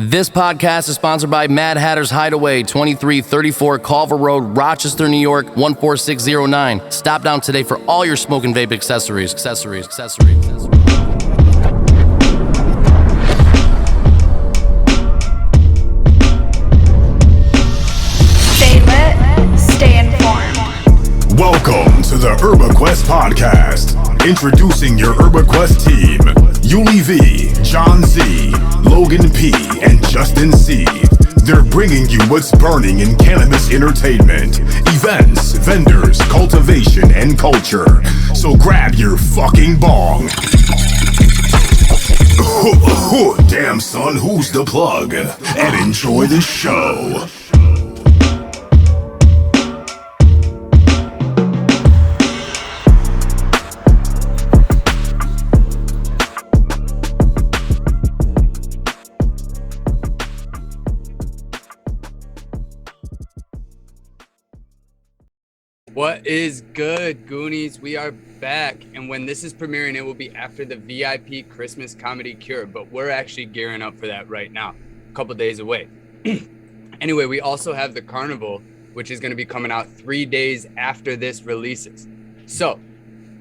This podcast is sponsored by Mad Hatter's Hideaway, 2334 Culver Road, Rochester, New York, 14609. Stop down today for all your smoke and vape accessories. Stay lit, stay informed. Welcome to the ErbaQuest podcast. Introducing your ErbaQuest team, Yuli V, John Z, Logan P, and Justin C. They're bringing you what's burning in cannabis entertainment, events, vendors, cultivation, and culture. So grab your fucking bong. Damn son, who's the plug? And enjoy the show. What is good, Goonies? We are back, and when this is premiering, it will be after the VIP Christmas Comedy Cure, but we're actually gearing up for that right now, a couple days away. Anyway, we also have the Carnival, which is going to be coming out 3 days after this releases. So,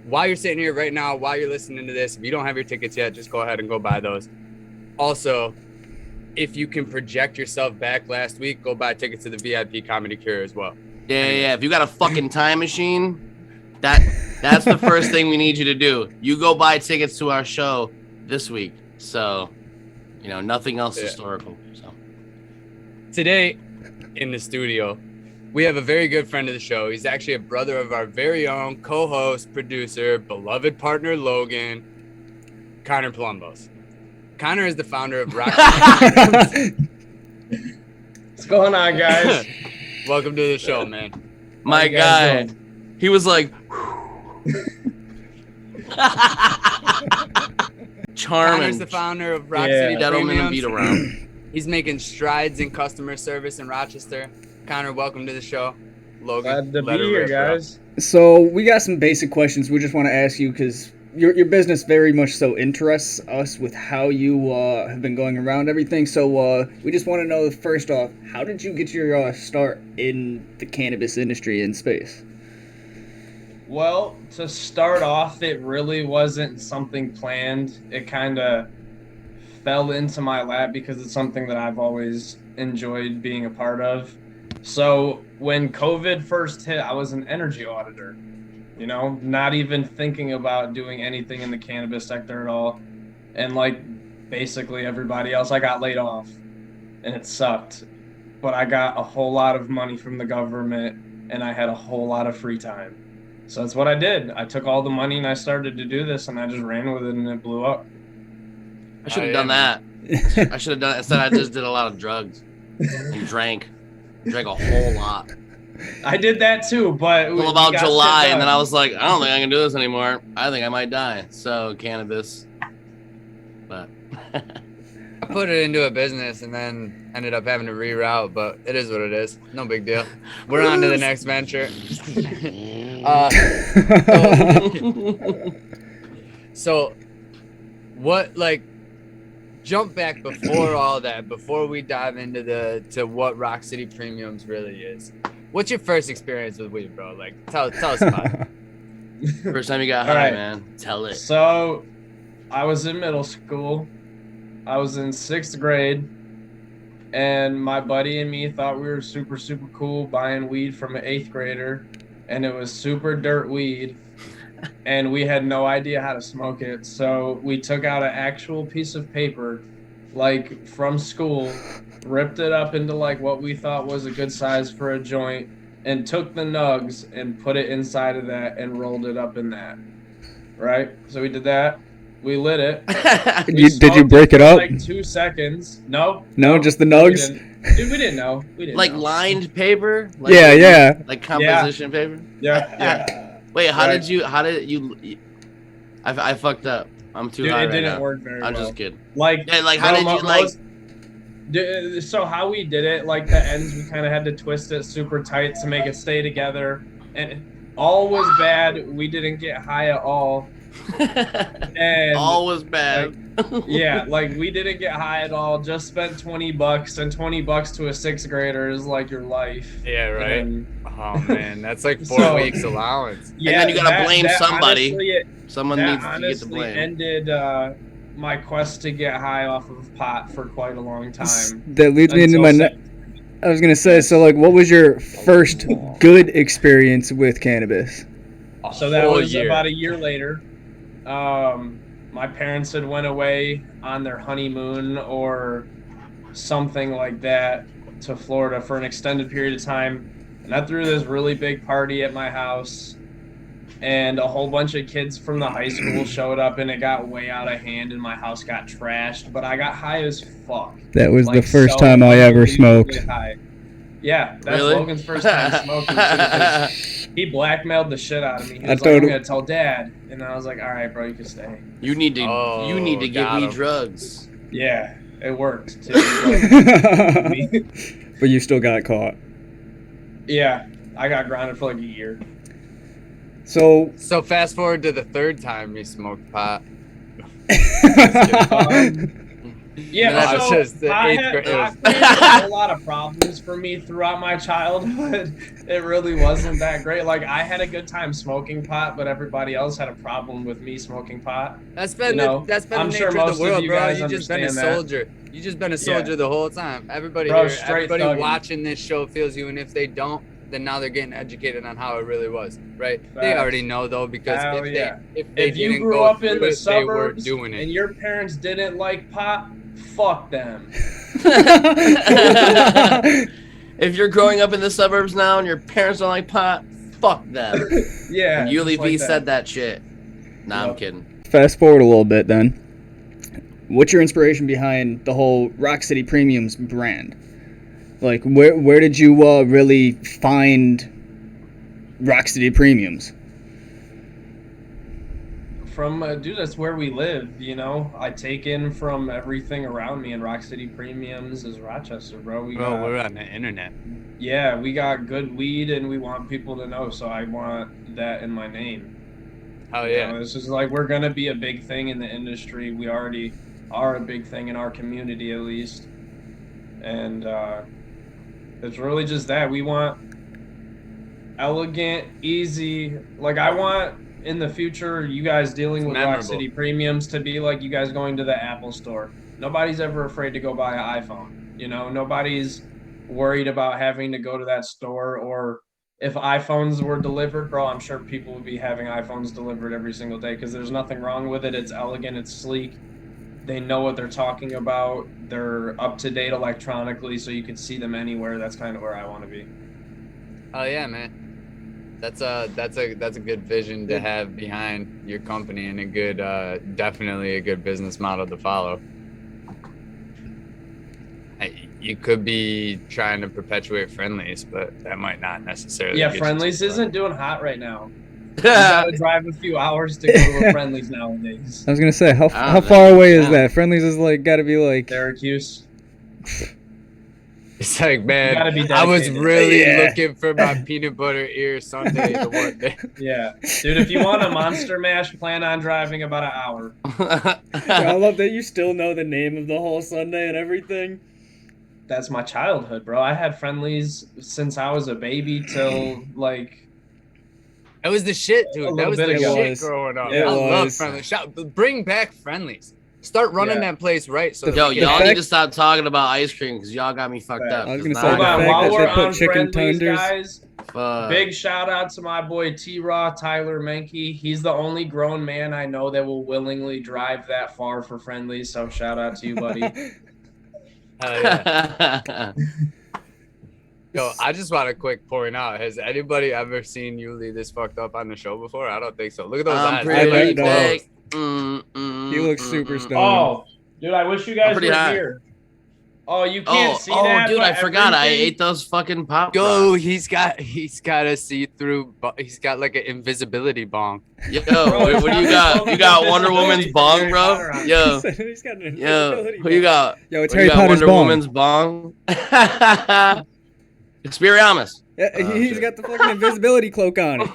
while you're sitting here right now, while you're listening to this, if you don't have your tickets yet, just go ahead and go buy those. Also, if you can project yourself back last week, go buy tickets to the VIP Comedy Cure as well. Yeah. If you got a fucking time machine, that's the first thing we need you to do. You go buy tickets to our show this week. So, nothing else historical. So today in the studio, we have a very good friend of the show. He's actually a brother of our very own co-host, producer, beloved partner Logan, Connor Plumbos. Connor is the founder of Roc City Premiums. What's going on, guys? Welcome to the show, man. My guy, he was like, charming. Connor's the founder of Roc City Gentleman and Premiums. beat around. He's making strides in customer service in Rochester. Connor, welcome to the show. Logan, Glad to be here, guys. So we got some basic questions we just want to ask you because your business very much so interests us with how you have been going around everything. So we just want to know, first off, how did you get your start in the cannabis industry in space? Well, to start off, it really wasn't something planned. It kind of fell into my lap because it's something that I've always enjoyed being a part of. So when COVID first hit, I was an energy auditor. Not even thinking about doing anything in the cannabis sector at all. And like basically everybody else, I got laid off and it sucked. But I got a whole lot of money from the government and I had a whole lot of free time. So that's what I did. I took all the money and I started to do this and I just ran with it and it blew up. I should have done that. I should have done it. Instead, I just did a lot of drugs and drank a whole lot. I did that too, but Until about July, and then I was like, I don't think I can do this anymore. I think I might die. So cannabis, but I put it into a business and then ended up having to reroute, but it is what it is. No big deal. We're on to the next venture. So what, jump back before all that, before we dive into to what Roc City Premiums really is. What's your first experience with weed, bro? Tell us about it. First time you got high, man. Tell it. So, I was in middle school. I was in 6th grade, and my buddy and me thought we were super, super cool buying weed from an 8th grader, and it was super dirt weed, and we had no idea how to smoke it. So we took out an actual piece of paper, from school, ripped it up into what we thought was a good size for a joint, and took the nugs and put it inside of that and rolled it up in that. Right? So we did that. We lit it. Did you break it up? 2 seconds. No, just the nugs? We didn't know. We didn't know. Lined paper? Yeah. Like composition paper? Yeah. Wait, how did you I fucked up. I'm too high right now. It didn't work very well. I'm just kidding. So how we did it, the ends, we kind of had to twist it super tight to make it stay together. And all was bad. We didn't get high at all. And all was bad. Yeah, like we didn't get high at all. Just spent $20, and $20 to a sixth grader is like your life. Yeah, right. And Oh man, that's like 4 So- weeks allowance. yeah, then you gotta blame somebody. Honestly, Someone that needs to get the honestly blame. ended my quest to get high off of pot for quite a long time. That leads me into Until my. I was gonna say, so like, what was your first good experience with cannabis? So that whole was year. about a year later. My parents had went away on their honeymoon or something like that to Florida for an extended period of time. And I threw this really big party at my house. And a whole bunch of kids from the high school showed up, and it got way out of hand, and my house got trashed. But I got high as fuck. That was the Like, first so time I ever unbelievably smoked. high. Yeah, that's Really? Logan's first time smoking too, 'cause he blackmailed the shit out of me. He I was like, I'm totally- gonna tell Dad, and I was like, all right, bro, you can stay. You need to Oh, give got me him. drugs. Yeah, it worked too. But you still got caught. Yeah, I got grounded for like a year. So So fast forward to the third time you smoked pot. Yeah, No, it's so just the I eighth had, grade- it I was- created a whole lot of problems for me throughout my childhood. It really wasn't that great. Like, I had a good time smoking pot, but everybody else had a problem with me smoking pot. That's been You know, that's been I'm the sure nature of most the of world, you bro. guys You just been a understand that. soldier. You just been a soldier Yeah. the whole time. Everybody Bro, here, straight everybody thugging. watching this show feels you, and if they don't, then now they're getting educated on how it really was, right? They Facts. already know though because Hell yeah. if they If you didn't grew go up in through the it, they weren't suburbs doing and it. your parents didn't like pot, fuck them. If you're growing up in the suburbs now and your parents don't like pot, fuck them. Yeah. And Yuli just like V that. said that shit. Nah, I'm Yep. kidding. fast forward a little bit then. What's your inspiration behind the whole Roc City Premiums brand? Like, where did you really find Roc City Premiums? From dude, that's where we live. You know, I take in from everything around me, and Roc City Premiums is Rochester, bro. Bro, we're on the internet. Yeah, we got good weed, and we want people to know. So I want that in my name. Oh You yeah. know, it's just like we're gonna be a big thing in the industry. We already are a big thing in our community, at least. And it's really just that we want elegant, easy. Like I want in the future, you guys dealing with Roc memorable. City Premiums to be like you guys going to the Apple store. Nobody's ever afraid to go buy an iPhone. You know, nobody's worried about having to go to that store. Or if iPhones were delivered, bro, I'm sure people would be having iPhones delivered every single day because there's nothing wrong with it. It's elegant, it's sleek. They know what they're talking about. They're up to date electronically, so you can see them anywhere. That's kind of where I want to be. Oh yeah, man. That's a good vision to have behind your company and a good definitely a good business model to follow. You could be trying to perpetuate Friendlies, but that might not necessarily. Yeah, get you Friendlies too far. isn't doing hot right now. You gotta drive a few hours to go to a Friendlies nowadays. I was gonna say, how know. far away is Yeah. that? Friendlies is like gotta be like. Syracuse. It's like, gotta man, be I was dedicated. really Yeah. looking for my peanut butter ear Sunday to one day. Yeah, dude. If you want a Monster Mash, plan on driving about an hour. I love that you still know the name of the whole Sunday and everything. That's my childhood, bro. I had Friendlies since I was a baby till like. That was the shit, A dude. little That was the bit ago. shit growing up. It I love was. Friendlies. Bring back Friendlies. Start running Yeah. that place right. So The- that Yo, we can- y'all fact- need to stop talking about ice cream because y'all got me fucked up. I was gonna 'cause say, now Hold I on, the got- fact while that we're they put on chicken Friendlies, tenders- guys. Fuck. Big shout out to my boy T-Raw, Tyler Menke. He's the only grown man I know that will willingly drive that far for Friendlies. So shout out to you, buddy. Hell yeah. Yo, I just want to quick point out: has anybody ever seen Yuli this fucked up on the show before? I don't think so. Look at those I'm eyes. pretty I They're know. like big. He looks super stoned. Oh, dude, I wish you guys were pretty high. here. Oh, you can't Oh, see that. dude, but I forgot. I everything- ate those fucking pop. Yo, Rocks. he's got a see-through. He's got like an invisibility bong. Yo, Bro, what do you got? You got Wonder Woman's bong, bro? Yo, He's got an yo, invisibility who you ball. got? Yo, it's What, you Harry got Potter's Wonder bong. Woman's bong. Expelliarmus. Yeah, Oh, he's shit. got the fucking invisibility cloak on it.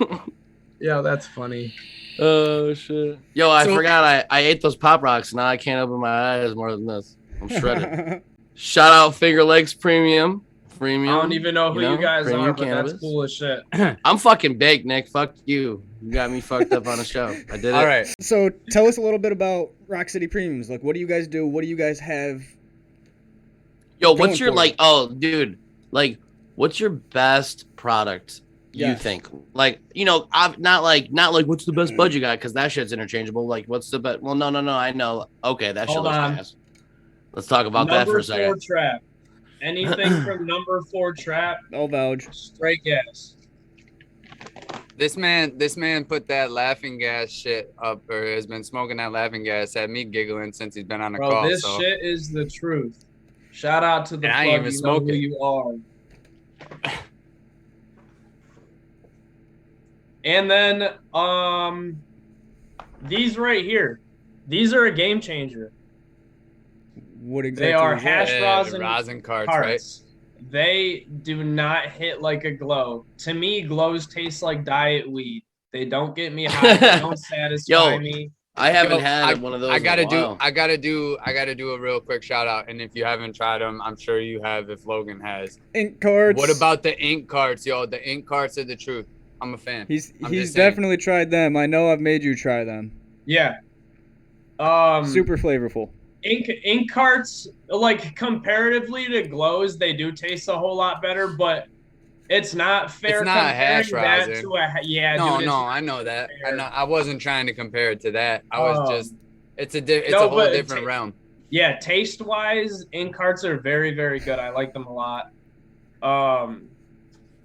Yeah, that's funny. Oh shit. Yo, I So- forgot I ate those Pop Rocks. Now I can't open my eyes more than this. I'm shredded. Shout out Finger Lakes Premium. Premium. I don't even know who you guys premium are, but cannabis. that's cool as shit. I'm fucking baked, Nick. Fuck you. You got me fucked up on a show. I did it. All right. So tell us a little bit about Roc City Premiums. Like, what do you guys do? What do you guys have? Yo, going what's your for like? you? Oh, dude, like, what's your best product? You Yes. think? Like, you know, I've not like what's the best bud you got? Because that shit's interchangeable. Like, what's the best? Well, no. I know. Okay, that shit Hold looks on. gas. Let's talk about that for a Number 4 second. trap. Anything from number 4 trap, I'll vouch. straight gas. This man put that laughing gas shit up, or has been smoking that laughing gas. Had me giggling since he's been on the Bro, call. this So shit is the truth. Shout out to the And I plug. ain't even You know smoke who it. you are. And then these right here. These are a game changer. What exactly? They are is that? hash the rosin rosin carts, right? carts. They do not hit like a glow. To me, glows taste like diet weed. They don't get me high. They don't satisfy Yo, me. I haven't Yo, had one of those. I gotta in a while. I gotta do a real quick shout out. And if you haven't tried them, I'm sure you have. If Logan has, Ink cards. what about the ink carts, yo? The ink carts are the truth. I'm a fan. He's I'm he's just saying. definitely tried them. I know I've made you try them. Yeah. Super flavorful. Ink carts, like comparatively to glows, they do taste a whole lot better, but it's not fair It's not hash comparing that rosin. to a No, dude, I know that. fair. I wasn't trying to compare it to that. I was just. It's a no, whole but different realm. Yeah, taste wise, ink carts are very, very good. I like them a lot.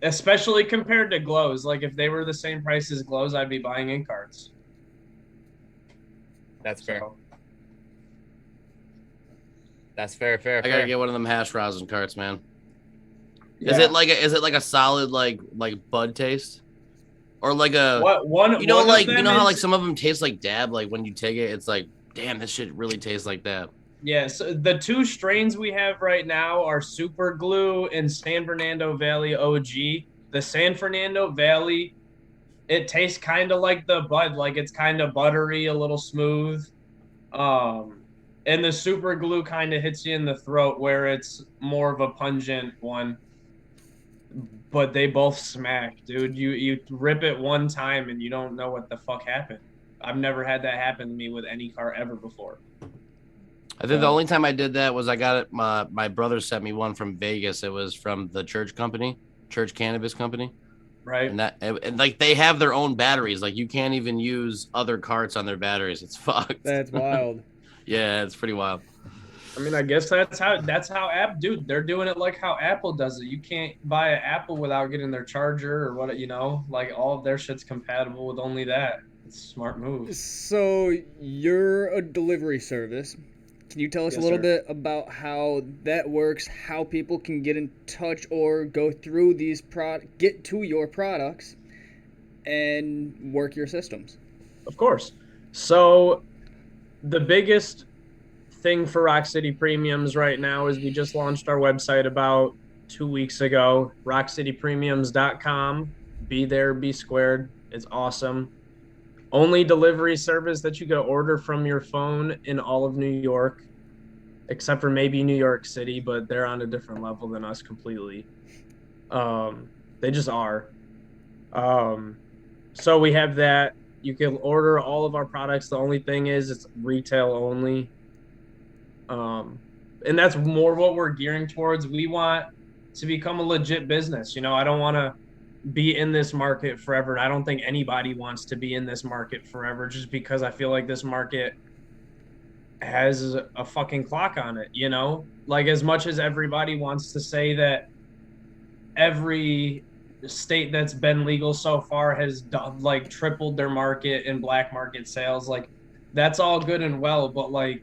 Especially compared to glows. Like if they were the same price as glows, I'd be buying ink carts. That's fair. So, That's fair. I gotta get one of them hash rosin carts, man. yeah. Is it like a solid like bud taste, or like a what one? you know one of like them you know how is- like some of them taste like dab, like when you take it, it's like damn, this shit really tastes like that. Yeah, so the 2 strains we have right now are Super Glue and San Fernando Valley OG. The San Fernando Valley, it tastes kind of like the bud, like it's kind of buttery, a little smooth. And the Super Glue kind of hits you in the throat where it's more of a pungent one. But they both smack, dude. You rip it one time and you don't know what the fuck happened. I've never had that happen to me with any car ever before. I think the only time I did that was I got it. My brother sent me one from Vegas. It was from the church cannabis company, Right? and like they have their own batteries. Like you can't even use other carts on their batteries. It's fucked. That's wild. Yeah, it's pretty wild. I mean, I guess that's how Apple, dude. They're doing it like how Apple does it. You can't buy an Apple without getting their charger or what, like all of their shit's compatible with only that. It's a smart move. So you're a delivery service. Can you tell us Yes, a little sir. bit about how that works, how people can get in touch or go through these get to your products and work your systems? Of course. So the biggest thing for Roc City Premiums right now is we just launched our website about 2 weeks ago, roccitypremiums.com. Be there, be squared. It's awesome. Only delivery service that you can order from your phone in all of New York, except for maybe New York City, but they're on a different level than us completely. They just are. So we have that. You can order all of our products. The only thing is it's retail only. And that's more what we're gearing towards. We want to become a legit business. I don't want to be in this market forever. I don't think anybody wants to be in this market forever just because I feel like this market has a fucking clock on it, Like as much as everybody wants to say that every state that's been legal so far has done, like tripled their market in black market sales, like that's all good and well, but like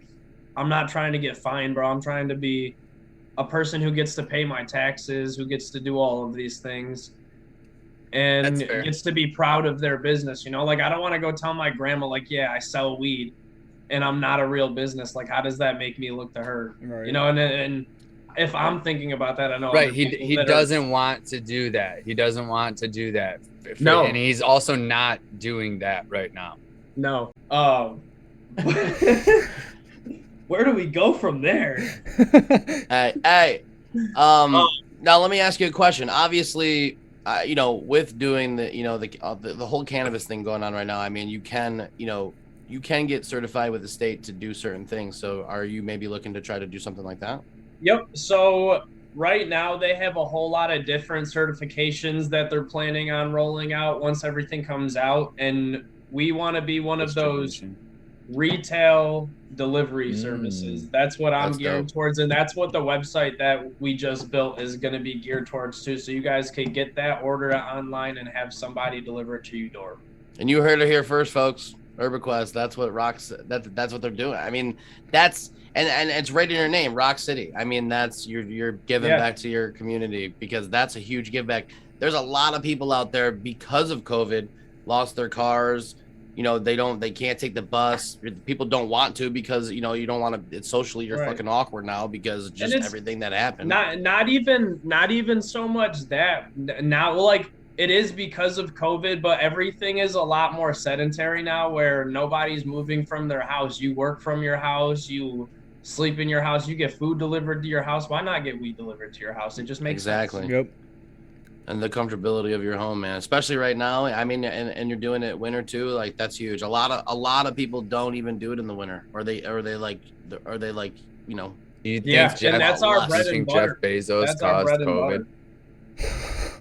I'm not trying to get fined, bro. I'm trying to be a person who gets to pay my taxes, who gets to do all of these things and That's fair. gets to be proud of their business. Like I don't want to go tell my grandma like, yeah, I sell weed and I'm not a real business. Like, how does that make me look to her? Right. And if I'm thinking about that, I know. Right. other He people he that are- doesn't want to do that. He doesn't want to do that. No. And he's also not doing that right now. No. Where do we go from there? Hey. Now let me ask you a question. Obviously, with doing the whole cannabis thing going on right now, I mean, you can get certified with the state to do certain things. So are you maybe looking to try to do something like that? Yep. So right now they have a whole lot of different certifications that they're planning on rolling out once everything comes out, and we want to be one of those retail delivery services. That's what I'm That's gearing dope. towards, and that's what the website that we just built is going to be geared towards too. So you guys can get that, order it online, and have somebody deliver it to your door. And you heard it here first, folks. ErbaQuest. That's what that's what they're doing. I mean, that's and it's right in your name, Roc City. I mean, that's you're giving back to your community, because that's a huge give back. There's a lot of people out there because of COVID lost their cars. They can't take the bus. People don't want to because you don't want to. It's socially you're fucking awkward now because just everything that happened. Not even so much that now, like, it is because of COVID, but everything is a lot more sedentary now, where nobody's moving from their house. You work from your house, you sleep in your house, you get food delivered to your house. Why not get weed delivered to your house? It just makes sense. Yep. And the comfortability of your home, man, especially right now. I mean, and you're doing it winter too. Like, that's huge. A lot of people don't even do it in the winter, or they like. You think and that's our bread and butter. Jeff Bezos That's our caused bread and COVID? butter.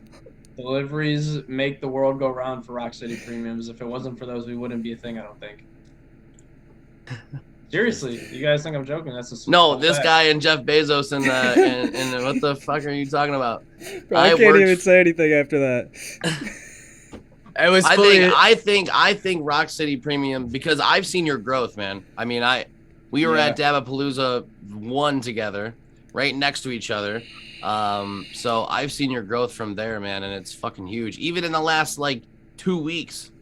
Deliveries make the world go round for Roc City Premiums. If it wasn't for those, we wouldn't be a thing, I don't think. Seriously, you guys think I'm joking? That's a no. This guy and Jeff Bezos and what the fuck are you talking about? Bro, I can't even say anything after that. It was. I think Roc City Premium, because I've seen your growth, man. I mean, we were at Dabapalooza 1 together, right next to each other. So I've seen your growth from there, man, and it's fucking huge. Even in the last 2 weeks,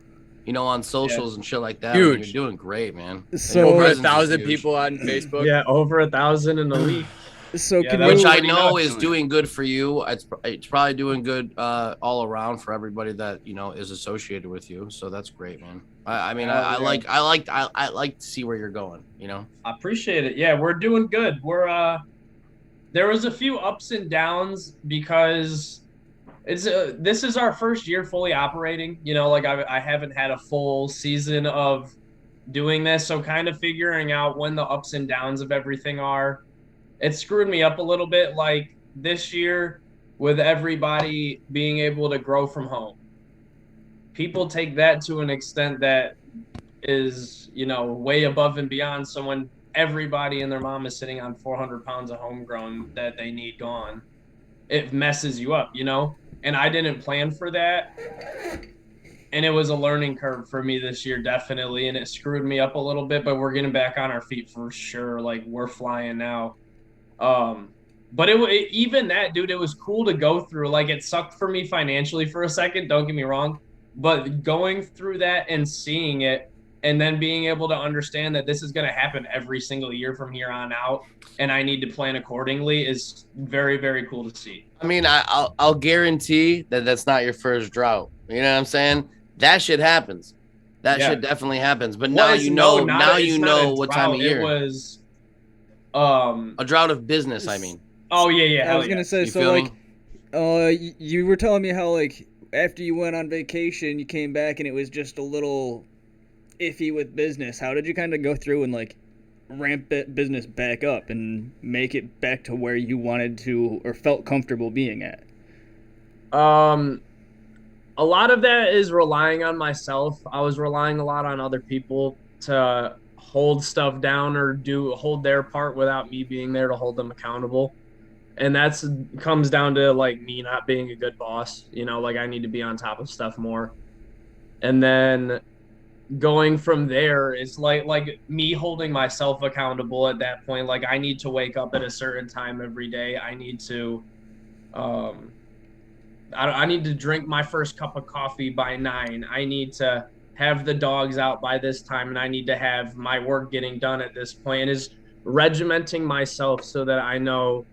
on socials and shit like that. Huge. You're doing great, man. So over presence is 1,000 huge. people on Facebook. Yeah, over 1,000 in a week. So Yeah, can that you, Which I pretty know nuts. is doing good for you. It's probably doing good all around for everybody that is associated with you. So that's great, man. I mean, I like to see where you're going. I appreciate it. Yeah, we're doing good. There was a few ups and downs because this is our first year fully operating. I haven't had a full season of doing this, so kind of figuring out when the ups and downs of everything are. It screwed me up a little bit, like this year, with everybody being able to grow from home. People take that to an extent that is, way above and beyond. So when everybody and their mom is sitting on 400 pounds of homegrown that they need gone, it messes you up, And I didn't plan for that. And it was a learning curve for me this year, definitely. And it screwed me up a little bit, but we're getting back on our feet for sure. Like, we're flying now. But even that, dude, it was cool to go through. Like, it sucked for me financially for a second, don't get me wrong. But going through that and seeing it, and then being able to understand that this is going to happen every single year from here on out, and I need to plan accordingly, is very, very cool to see. I mean, I'll guarantee that that's not your first drought. You know what I'm saying? That shit happens. That shit definitely happens. But now you know. Now you know what time of year. It was a drought of business. I mean. Oh yeah. I was gonna say, You so feel like, me? you were telling me how like after you went on vacation, you came back and it was just a little iffy with business. How did you kind of go through and like ramp that business back up and make it back to where you wanted to or felt comfortable being at? A lot of that is relying on myself. I was relying a lot on other people to hold stuff down or hold their part without me being there to hold them accountable. And that's comes down to like me not being a good boss. Like, I need to be on top of stuff more. And then going from there, it's like me holding myself accountable at that point. Like, I need to wake up at a certain time every day. I need to I need to drink my first cup of coffee by 9. I need to have the dogs out by this time, and I need to have my work getting done at this point. Is regimenting myself so that I know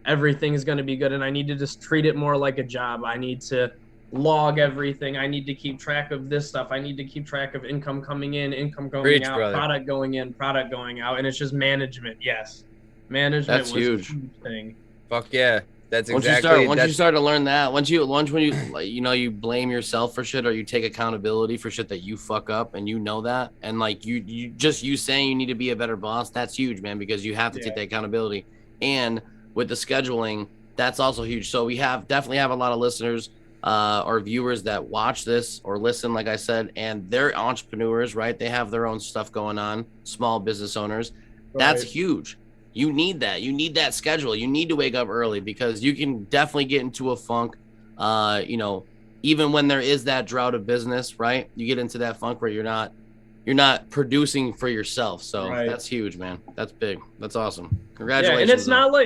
everything's going to be good, and I need to just treat it more like a job. I need to log everything. I need to keep track of this stuff. I need to keep track of income coming in, income going Preach, out, brother. product going in, product going out, and it's just management. Yes, management That's was huge. a huge thing. Fuck yeah. That's Once exactly. you start to learn that, once when you like, you blame yourself for shit, or you take accountability for shit that you fuck up, and you know that, and like you saying you need to be a better boss, that's huge, man, because you have to take the accountability. And with the scheduling, that's also huge. So we definitely have a lot of listeners or viewers that watch this or listen, like I said, and they're entrepreneurs, right? They have their own stuff going on, small business owners. That's huge. You need that. You need that schedule. You need to wake up early, because you can definitely get into a funk. Even when there is that drought of business, right? You get into that funk where you're not producing for yourself. So that's huge, man. That's big. That's awesome. Congratulations. Yeah,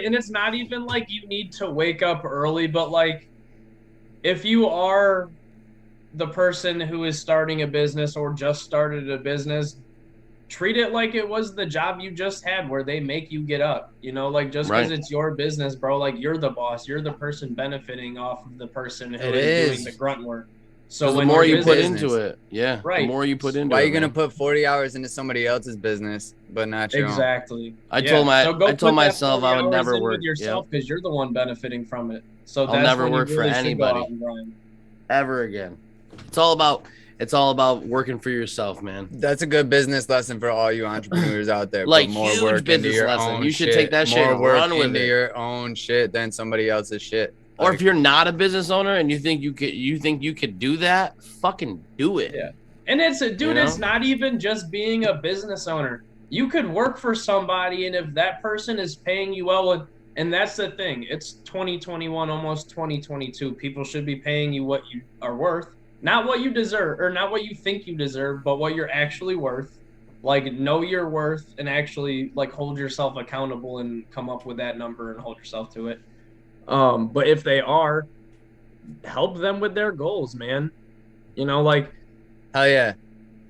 and it's not even like you need to wake up early, but like if you are the person who is starting a business or just started a business, treat it like it was the job you just had, where they make you get up, like just because it's your business, bro, like you're the boss, you're the person benefiting off of the person who is doing the grunt work. So the more you put into it, the more you put into it. Why are you gonna put 40 hours into somebody else's business but not your own? I told myself I would never work yourself, because you're the one benefiting from it. So I'll never work for anybody ever again. It's all about working for yourself, man. That's a good business lesson for all you entrepreneurs out there. Like, put more huge work business into your lesson. own You should shit. take that shit more and work run with into it. your own shit than somebody else's shit. Or if you're not a business owner and you think you could do that, fucking do it. Yeah. And it's not even just being a business owner. You could work for somebody, and if that person is paying you well, and that's the thing, it's 2021, almost 2022. People should be paying you what you are worth, not what you deserve, or not what you think you deserve, but what you're actually worth. Like, know your worth and actually like hold yourself accountable and come up with that number and hold yourself to it. But if they are, help them with their goals, man. Like, hell yeah.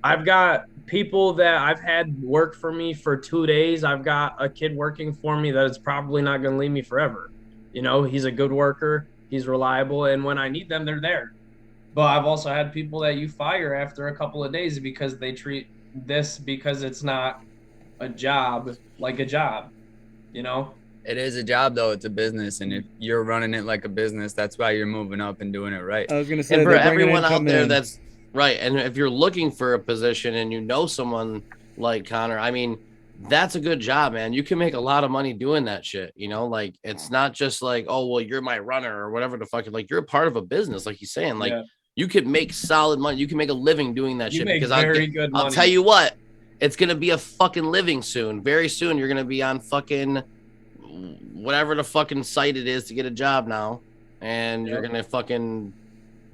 I've got people that I've had work for me for 2 days. I've got a kid working for me that is probably not going to leave me forever. He's a good worker. He's reliable. And when I need them, they're there. But I've also had people that you fire after a couple of days because they treat this, because it's not a job, like a job, It is a job, though. It's a business. And if you're running it like a business, that's why you're moving up and doing it right. I was going to say, and for everyone out there that's right, and if you're looking for a position and you know someone like Connor, I mean, that's a good job, man. You can make a lot of money doing that shit. Like, it's not just like, oh, well, you're my runner or whatever the fuck. Like, you're a part of a business, like he's saying. Like, you could make solid money. You can make a living doing that shit. Because I'll tell you what, it's gonna be a fucking living soon. Very soon, you're gonna be on fucking whatever the fucking site it is to get a job now, and you're gonna fucking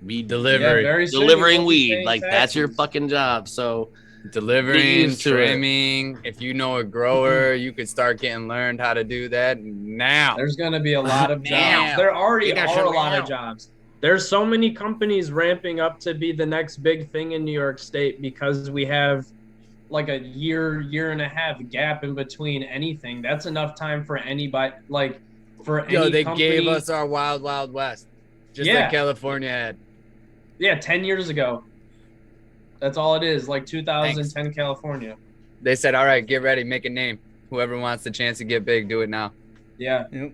be delivering weed. Like, that's your fucking job. So delivering, trimming. If you know a grower, you could start getting learned how to do that now. There's gonna be a lot of jobs. There already are a lot of jobs. There's so many companies ramping up to be the next big thing in New York State, because we have like a year and a half gap in between anything. That's enough time for anybody, like for any they company. gave us our wild west, just like California had. Yeah, 10 years ago. That's all it is, like 2010 Thanks. California. They said, all right, get ready, make a name. Whoever wants the chance to get big, do it now. Yeah. Yep.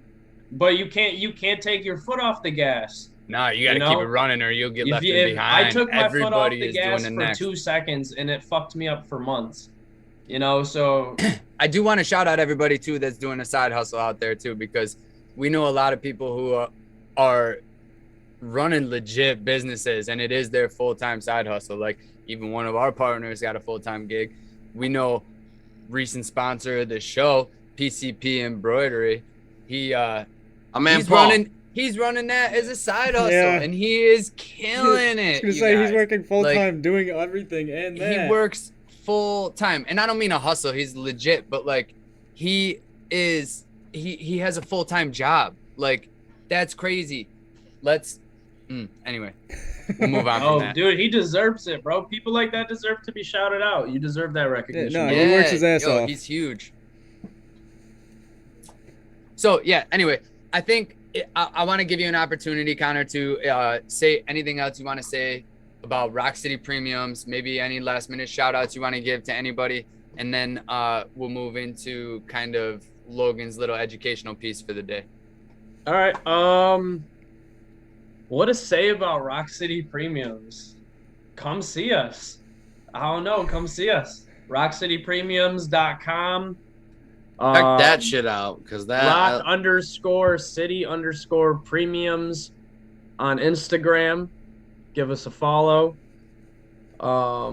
But you can't take your foot off the gas. No, you got to keep it running, or you'll get left behind. I took my foot off the gas for 2 seconds, and it fucked me up for months. So I do want to shout out everybody too that's doing a side hustle out there too, because we know a lot of people who are running legit businesses, and it is their full-time side hustle. Like, even one of our partners got a full-time gig. We know recent sponsor of the show, PCP Embroidery. He's running that as a side hustle, and he is killing it. I was gonna say, he's working full-time, doing everything, and that. He works full-time, and I don't mean a hustle. He's legit, but like, he has a full-time job. Like, that's crazy. Anyway, we'll move on from that. Dude, he deserves it, bro. People like that deserve to be shouted out. You deserve that recognition. He works his ass off. He's huge. So, anyway, I think I want to give you an opportunity, Connor, to say anything else you want to say about Roc City Premiums, maybe any last minute shout outs you want to give to anybody. And then we'll move into kind of Logan's little educational piece for the day. All right. What to say about Roc City Premiums? Come see us. I don't know. Come see us. RocCityPremiums.com. Check that shit out, because that Roc_City_Premiums on Instagram. Give us a follow. I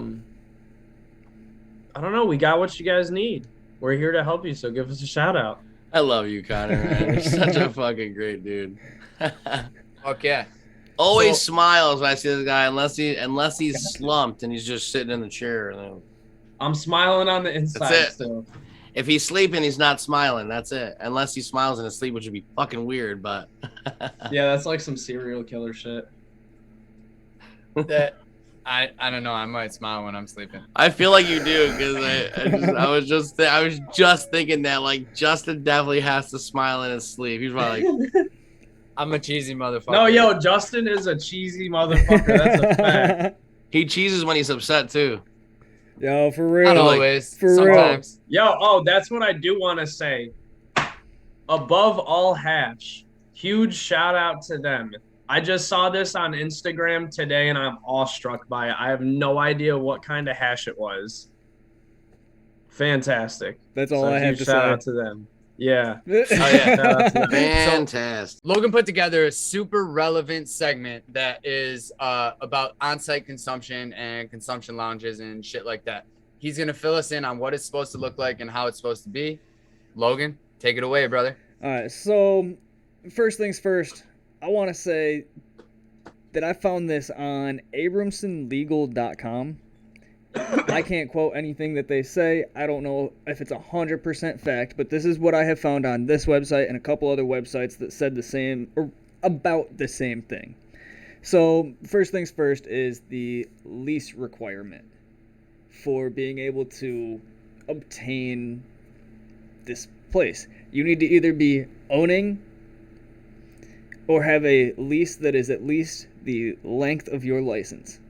don't know. We got what you guys need. We're here to help you, so give us a shout out. I love you, Connor, man. You're such a fucking great dude. Okay. Always smiles when I see this guy, unless he's slumped and he's just sitting in the chair. I'm smiling on the inside That's it. still. If he's sleeping, he's not smiling. That's it. Unless he smiles in his sleep, which would be fucking weird. But Yeah, that's like some serial killer shit. That I don't know. I might smile when I'm sleeping. I feel like you do, because I was just thinking that, like, Justin definitely has to smile in his sleep. He's probably like, I'm a cheesy motherfucker. No, yo, Justin is a cheesy motherfucker. That's a fact. he cheeses when he's upset too. Yo, for real. Not always. For real. Sometimes. Yo, that's what I do want to say. Above all hash, huge shout out to them. I just saw this on Instagram today and I'm awestruck by it. I have no idea what kind of hash it was. Fantastic. That's all I have to shout say. out to them. Yeah. Oh, yeah. Shout out to them. Fantastic. Logan put together a super relevant segment that is about on-site consumption and consumption lounges and shit like that. He's going to fill us in on what it's supposed to look like and how it's supposed to be. Logan, take it away, brother. All right, so first things first, I want to say that I found this on abramsonlegal.com. I can't quote anything that they say. I don't know if it's 100% fact, but this is what I have found on this website and a couple other websites that said the same or about the same thing. So first things first is the lease requirement for being able to obtain this place. You need to either be owning or have a lease that is at least the length of your license.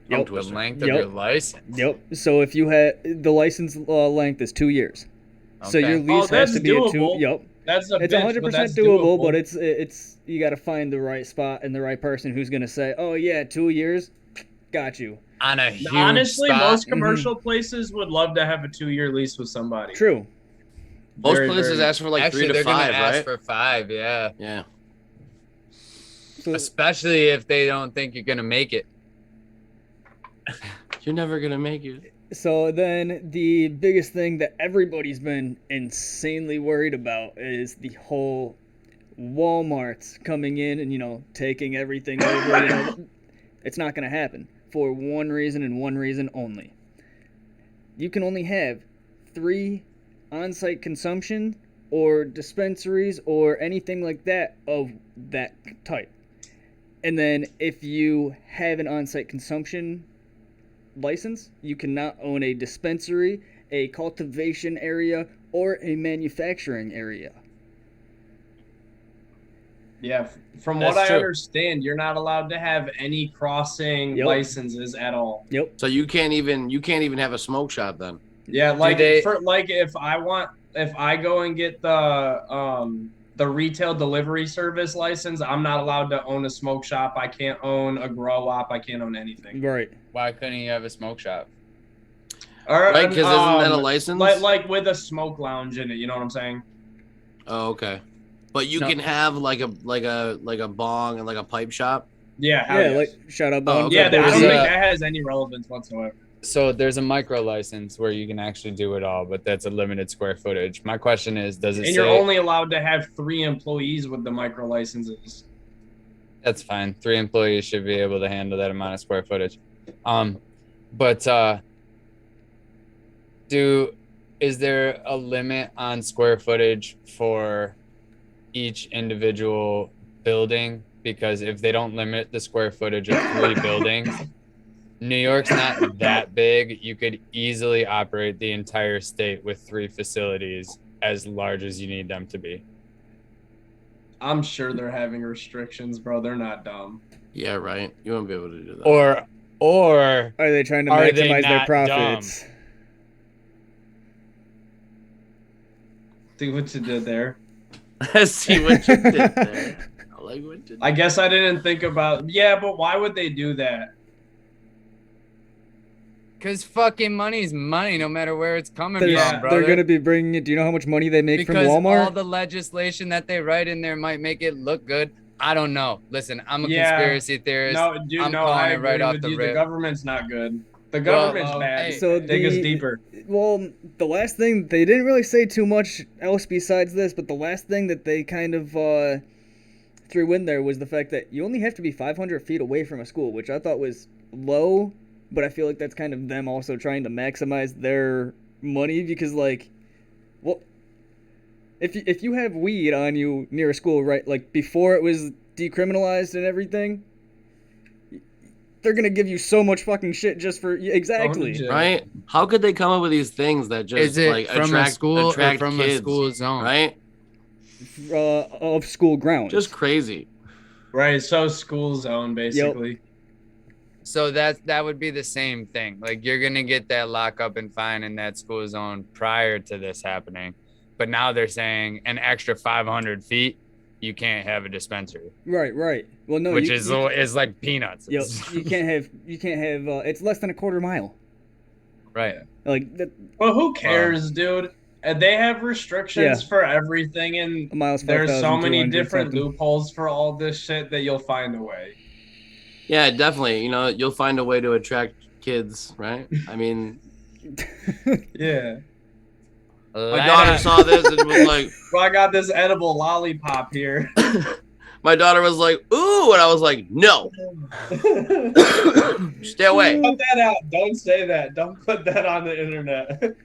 Yep. The length of your license. Yep. So if you had the license length is 2 years, so Okay. your lease has to be a 2. Yep. That's a It's bitch, 100% but that's doable, but it's you got to find the right spot and the right person who's gonna say, "Oh yeah, 2 years, got you." On a huge Honestly, spot. most commercial places would love to have a 2-year lease with somebody. True. Most Very, places very- ask for like Actually, 3 to they're 5, gonna ask right? for 5, yeah. Yeah. So, Especially if they don't think you're gonna make it. You're never gonna make it. so then the biggest thing that everybody's been insanely worried about is the whole Walmart's coming in and taking everything over. It's not going to happen for one reason and one reason only. You can only have 3 on-site consumption or dispensaries or anything like that of that type. And then if you have an on-site consumption license, you cannot own a dispensary, a cultivation area, or a manufacturing area. Yeah, from That's what I true. understand, you're not allowed to have any crossing Yep. licenses at all. Yep. So you can't even have a smoke shop then. Yeah, like they- if I go and get the retail delivery service license, I'm not allowed to own a smoke shop. I can't own a grow op. I can't own anything. Right. Why couldn't you have a smoke shop? Or, Right, 'cause isn't that a license? Like with a smoke lounge in it. You know what I'm saying? Oh, okay. But you No. can have like a bong and like a pipe shop. Yeah. hell Yeah, yes. like shout out. Oh, Bone. okay. Yeah, I don't There's think a- that has any relevance whatsoever. So there's a micro license where you can actually do it all, but that's a limited square footage. My question is, does it And say you're only allowed to have 3 employees with the micro licenses. that's fine? 3 employees should be able to handle that amount of square footage. But is there a limit on square footage for each individual building? Because if they don't limit the square footage of 3 buildings, New York's not that big. You could easily operate the entire state with 3 facilities as large as you need them to be. I'm sure they're having restrictions, bro. They're not dumb. Yeah, right. You won't be able to do that. Or Are they trying to Are they maximize their not profits? See what you did there. See what you did there. I like what you did. I guess I didn't think about. Yeah, but why would they do that? because fucking money's money, no matter where it's coming They're, from, brother. they're gonna be bringing it. Do you know how much money they make because from Walmart? all the legislation that they write in there might make it look good. I don't know. Listen, I'm a Yeah. conspiracy theorist. No, dude, I'm no, calling I it right agree off with the you. rip. The government's not good. The government's bad. hey, So Dig us deeper. Well, the last thing they didn't really say too much else besides this, but the last thing that they kind of threw in there was the fact that you only have to be 500 feet away from a school, which I thought was low, but I feel like that's kind of them also trying to maximize their money because, like, well, if you have weed on you near a school, right, like before it was decriminalized and everything, they're gonna give you so much fucking shit just for exactly. Right? How could they come up with these things that just Is it like from attract a school attract or from kids, a school zone? right? Of school grounds. Just crazy. Right, so school zone, basically. So that would be the same thing. Like you're gonna get that lockup and fine in that school zone prior to this happening, but now they're saying an extra 500 feet, you can't have a dispensary. Right. Well, no, which is like peanuts. Yo, you can't have. It's less than a quarter mile. Right. Like that. Well, who cares, dude? They have restrictions for everything, and A mile's there's so many 5,200 different something. loopholes for all this shit that you'll find a way. Yeah, definitely. You know, you'll find a way to attract kids, right? I mean, Yeah. my daughter saw this and was like, Well, I got this edible lollipop here. my daughter was like, ooh, and I was like, no, stay away. Put that out. Don't say that. Don't put that on the internet.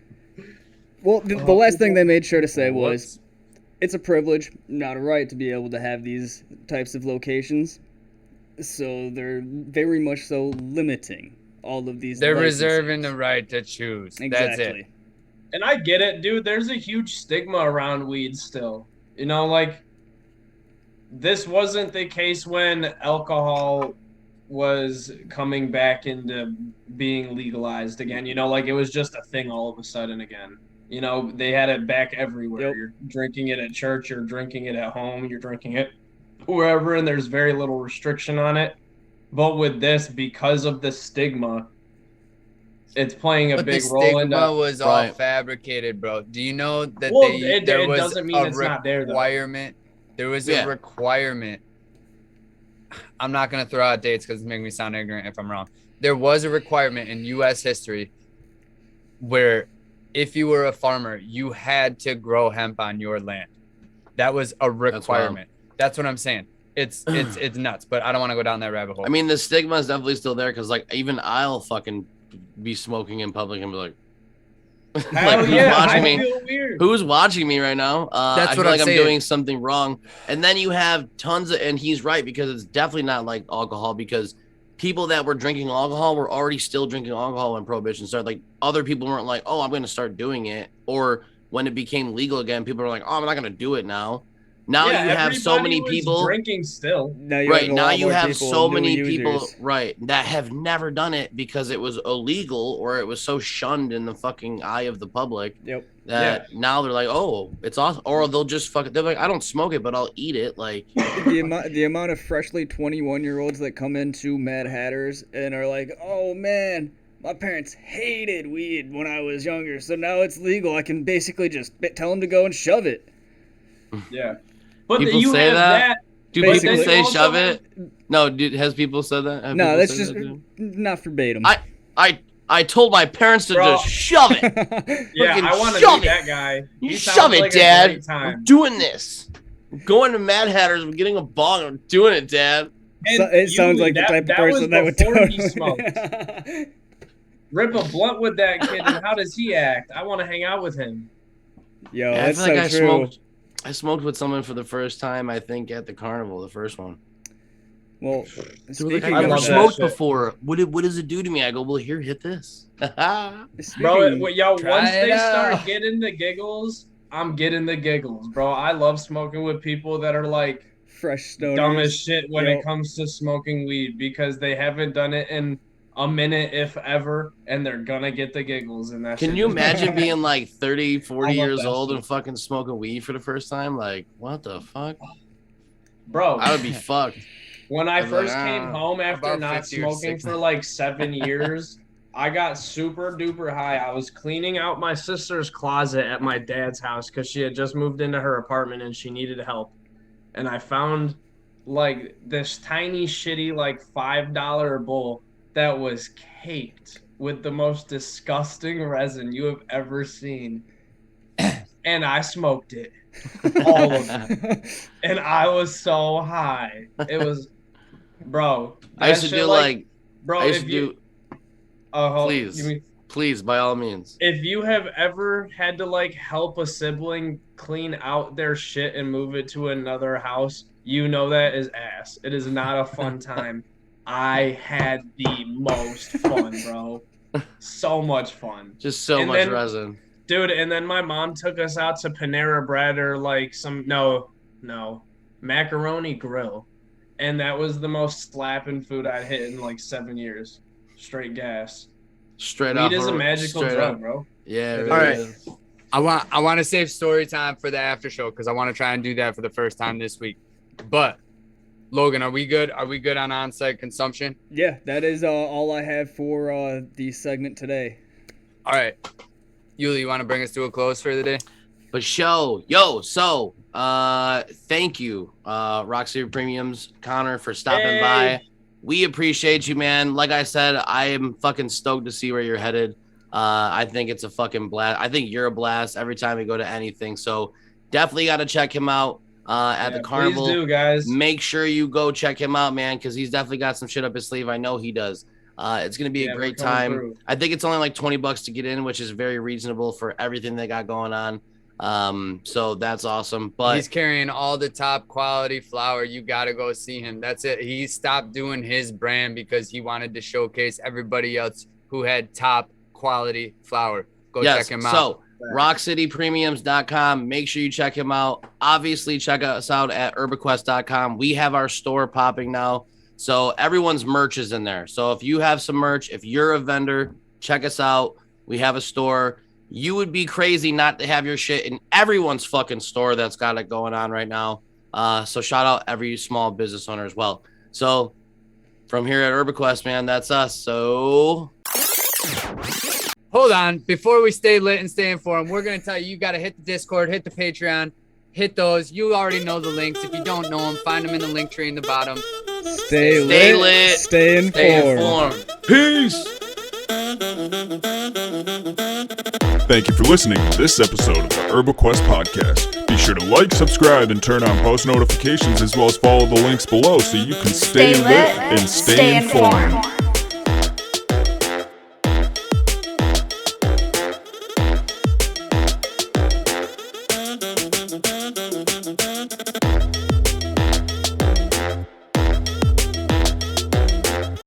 Well, the last thing they made sure to say was, it's a privilege, not a right, to be able to have these types of locations. So they're very much so limiting all of these. They're licenses. reserving the right to choose. Exactly. That's it. And I get it, dude. There's a huge stigma around weed still. You know, like, this wasn't the case when alcohol was coming back into being legalized again. You know, like, it was just a thing all of a sudden again. You know, they had it back everywhere. Yep. You're drinking it at church, you're drinking it at home, you're drinking it wherever, and there's very little restriction on it. But with this, because of the stigma, it's playing a But big the role in stigma was all Right. fabricated, bro. Do you know that Well, there it was doesn't mean a it's not there, though. requirement? There was Yeah. a requirement. I'm not gonna throw out dates because it's making me sound ignorant if I'm wrong. There was a requirement in U.S. history where if you were a farmer, you had to grow hemp on your land. That was a requirement. That's what I'm saying. It's nuts, but I don't want to go down that rabbit hole. I mean, the stigma is definitely still there because, like, even I'll fucking be smoking in public and be like, Hell who's yeah, watching I me? feel weird. Who's watching me right now? That's I what feel I'm like I'm saying. doing something wrong. And then you have tons of, and he's right, because it's definitely not like alcohol, because people that were drinking alcohol were already still drinking alcohol when prohibition started. Like, other people weren't like, oh, I'm going to start doing it. Or when it became legal again, people were like, oh, I'm not going to do it now. Now Yeah, you have so everybody many was people. drinking still. Now you Right have a now lot you more have people, so new many users. people, right, that have never done it because it was illegal or it was so shunned in the fucking eye of the public Yep. that now they're like, oh, it's awesome. Or they'll just fucking, they're like, I don't smoke it, but I'll eat it. Like, The amount of freshly 21-year-olds that come into Mad Hatters and are like, oh man, my parents hated weed when I was younger, so now it's legal. I can basically just tell them to go and shove it. Yeah. But People you say have that? Do Basically- people say also shove have- it? No, dude, has people said that? Have No, people that's said just that, dude? not verbatim. I told my parents to Bro. just shove it. Yeah, Fucking I want to shove meet it. that guy. You He shove sounds it, like a Dad. great time. I'm doing this. I'm going to Mad Hatters. I'm getting a bong. I'm doing it, Dad. So- it sounds like the type of person that would before do he smoked. it. Rip a blunt with that kid, and how does he act? I want to hang out with him. Yo, Yeah, that's I feel like so true. I smoked with someone for the first time, I think, at the carnival, the first one. Well, They were like, speaking I I never love of that smoked shit. before. What does it do to me? I go, well, here, hit this. Bro, speaking- yo, Try once it they start out. getting the giggles, I'm getting the giggles, bro. I love smoking with people that are like Fresh stoners. dumb as shit when Yo. it comes to smoking weed because they haven't done it in a minute, if ever, and they're gonna get the giggles. And that Can shit you just- imagine being like 30, 40 I love years that old shit. and fucking smoking weed for the first time? Like, what the fuck? bro? I would be fucked. When I I'd be like, first came home after about not 50 or smoking 60. for like 7 years, I got super duper high. I was cleaning out my sister's closet at my dad's house because she had just moved into her apartment and she needed help. And I found like this tiny shitty like $5 bowl that was caked with the most disgusting resin you have ever seen. And I smoked it. All of it. And I was so high. It was, bro. I used to that do shit, like, bro. I used If to you, do, oh, please. you mean, please, by all means. if you have ever had to like help a sibling clean out their shit and move it to another house, you know that is ass. It is not a fun time. I had the most fun, bro. So much fun. Just so And much then- resin. Dude, and then my mom took us out to Panera Bread or like Macaroni Grill. And that was the most slapping food I'd hit in like 7 years. Straight gas. Straight up. Weed is a magical straight drug, up. bro. Yeah, it All really right. is. I want to save story time for the after show because I want to try and do that for the first time this week. But Logan, are we good? Are we good on on-site consumption? Yeah, that is all I have for the segment today. All right. Yuli, you want to bring us to a close for the day? But thank you, Roc City Premiums, Connor, for stopping Hey. by. We appreciate you, man. Like I said, I am fucking stoked to see where you're headed. I think it's a fucking blast. I think you're a blast every time we go to anything. So definitely got to check him out at the carnival. Please do, guys. Make sure you go check him out, man, because he's definitely got some shit up his sleeve. I know he does. It's going to be Yeah, a we're great coming time. through. I think it's only like $20 to get in, which is very reasonable for everything they got going on. So that's awesome. But He's carrying all the top quality flower. You got to go see him. That's it. He stopped doing his brand because he wanted to showcase everybody else who had top quality flower. Go check him out. So RocCityPremiums.com. Make sure you check him out. Obviously, check us out at ErbaQuest.com. We have our store popping now. So everyone's merch is in there. So if you have some merch, if you're a vendor, check us out. We have a store. You would be crazy not to have your shit in everyone's fucking store that's got it going on right now. So shout out every small business owner as well. So from here at ErbaQuest, man, that's us. So Hold on. Before we stay lit and stay informed, we're going to tell you, you got to hit the Discord, hit the Patreon, hit those. You already know the links. If you don't know them, find them in the link tree in the bottom. Stay lit. Stay informed. Peace. Thank you for listening to this episode of the ErbaQuest podcast. Be sure to like, subscribe, and turn on post notifications as well as follow the links below so you can stay lit and stay informed.